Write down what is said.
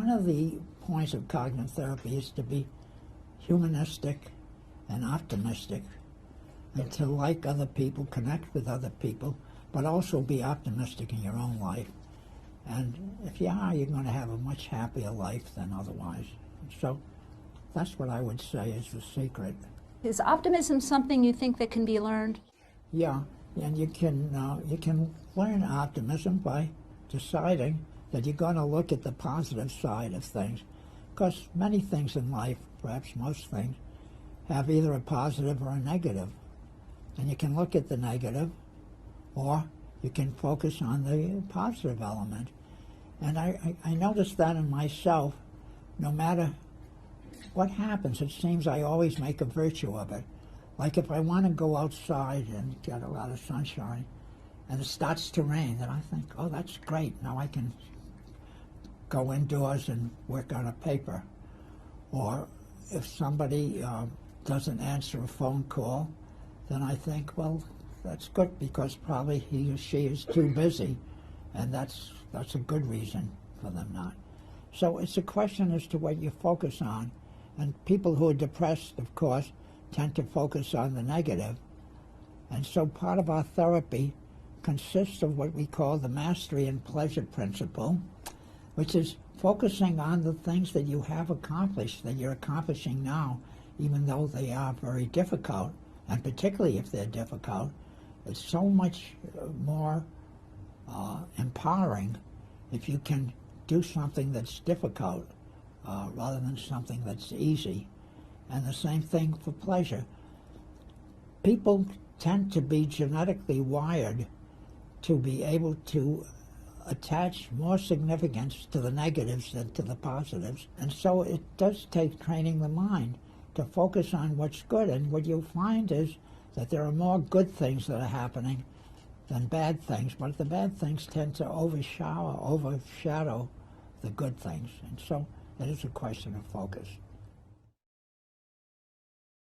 one of the points of cognitive therapy is to be humanistic and optimistic, and to like other people, connect with other people, but also be optimistic in your own life. And if you are, you're going to have a much happier life than otherwise. So that's what I would say is the secret. Is optimism something you think that can be learned? Yeah, and you can learn optimism by deciding that you're going to look at the positive side of things. Because many things in life, perhaps most things, have either a positive or a negative. And you can look at the negative, or you can focus on the positive element. And I noticed that in myself. No matter what happens, it seems I always make a virtue of it. Like if I want to go outside and get a lot of sunshine, and it starts to rain, then I think, oh, that's great. Now I can go indoors and work on a paper. Or if somebody doesn't answer a phone call, then I think, well, that's good because probably he or she is too busy, and that's a good reason for them not. So it's a question as to what you focus on. And people who are depressed, of course, tend to focus on the negative. And so part of our therapy consists of what we call the mastery and pleasure principle, which is focusing on the things that you have accomplished, that you're accomplishing now, even though they are very difficult. And particularly if they're difficult, it's so much more empowering if you can do something that's difficult rather than something that's easy. And the same thing for pleasure. People tend to be genetically wired to be able to attach more significance to the negatives than to the positives. And so it does take training the mind to focus on what's good. And what you'll find is that there are more good things that are happening than bad things, but the bad things tend to overshadow the good things. And so it is a question of focus.